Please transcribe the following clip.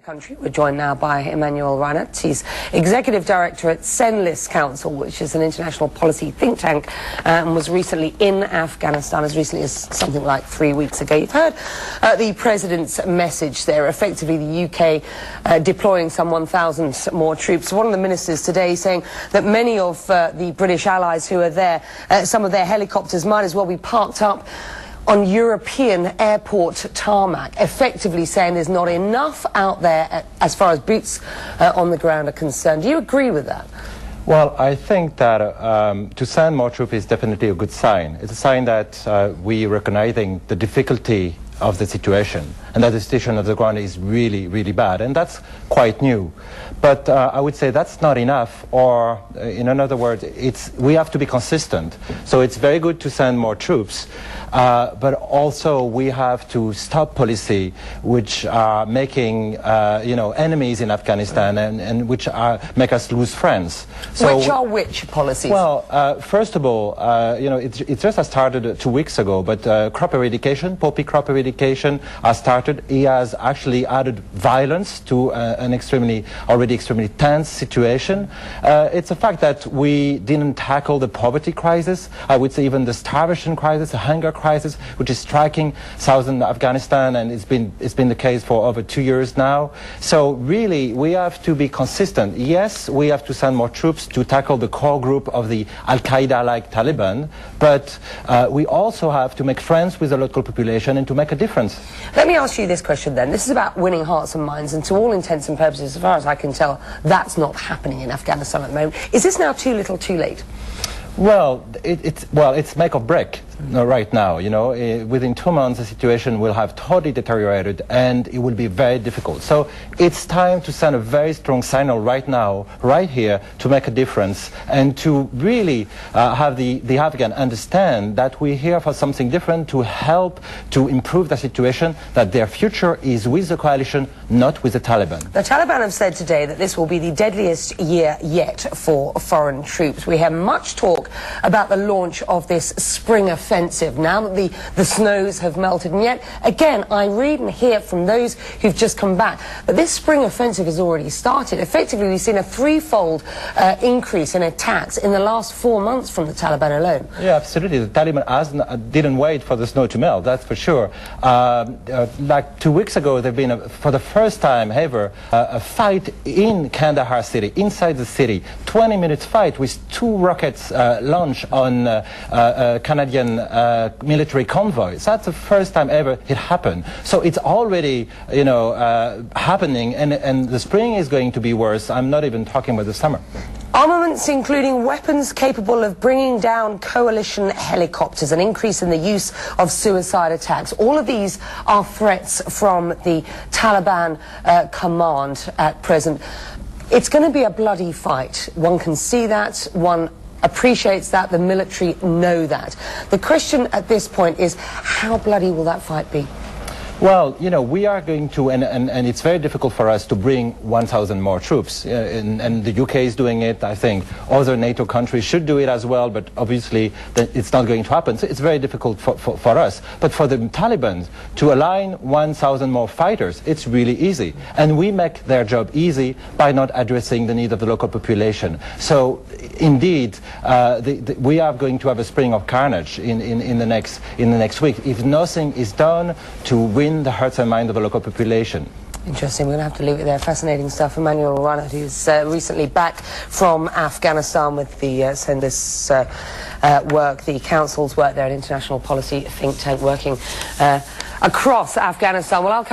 Country. We're joined now by Emmanuel Reinert. He's Executive Director at Senlis Council, which is an international policy think tank, and was recently in Afghanistan as recently as something like 3 weeks ago. You've heard the President's message there, effectively the UK deploying some 1,000 more troops. One of the ministers today saying that many of the British allies who are there, some of their helicopters might as well be parked up on European airport tarmac, effectively saying there's not enough out there as far as boots on the ground are concerned. Do you agree with that? Well, I think that to send more troops is definitely a good sign. It's a sign that we recognizing the difficulty of the situation, and that the situation of the ground is really, really bad, and that's quite new. But I would say that's not enough, or in another word, we have to be consistent. So it's very good to send more troops, but also we have to stop policy which are making enemies in Afghanistan and which make us lose friends. So which are which policies? Well, first of all, it just started 2 weeks ago, but crop eradication, poppy crop eradication has started. He has actually added violence to an already extremely tense situation. It's a fact that we didn't tackle the poverty crisis, I would say even the starvation crisis, the hunger crisis, which is striking southern Afghanistan, and it's been the case for over 2 years now. So really, we have to be consistent. Yes, we have to send more troops to tackle the core group of the Al-Qaeda-like Taliban, but we also have to make friends with the local population and to make a difference. Let me ask you this question then. This is about winning hearts and minds, and to all intents and purposes, as far as I can tell, that's not happening in Afghanistan at the moment. Is this now too little, too late? Well, it's make or break right now. Within 2 months, the situation will have totally deteriorated, and it will be very difficult. So it's time to send a very strong signal right now, right here, to make a difference and to really have the Afghan understand that we're here for something different, to help to improve the situation, that their future is with the coalition, not with the Taliban. The Taliban have said today that this will be the deadliest year yet for foreign troops. We have much talk about the launch of this spring offensive now that the snows have melted, and yet again I read and hear from those who've just come back that this spring offensive has already started. Effectively, we've seen a threefold increase in attacks in the last 4 months from the Taliban alone. Yeah, absolutely. The Taliban didn't wait for the snow to melt, that's for sure. Like 2 weeks ago, there've been for the first time ever a fight in Kandahar city, inside the city, 20 minutes fight with 2 rockets launch on Canadian military convoys. That's the first time ever it happened. So it's already, happening, and the spring is going to be worse. I'm not even talking about the summer. Armaments including weapons capable of bringing down coalition helicopters, an increase in the use of suicide attacks. All of these are threats from the Taliban command at present. It's going to be a bloody fight. One can see that. One appreciates that. The military know that. The question at this point is, how bloody will that fight be? Well, we are going to, and it's very difficult for us to bring 1,000 more troops, and the UK is doing it. I think other NATO countries should do it as well, but obviously it's not going to happen. So it's very difficult for us. But for the Taliban to align 1,000 more fighters, it's really easy. And we make their job easy by not addressing the need of the local population. So indeed, we are going to have a spring of carnage in the next week if nothing is done to win the hearts and minds of the local population. Interesting. We're going to have to leave it there. Fascinating stuff. Emmanuel Reinert, who's recently back from Afghanistan with the Senlis work, the Council's work there, an international policy think tank working across Afghanistan. Well,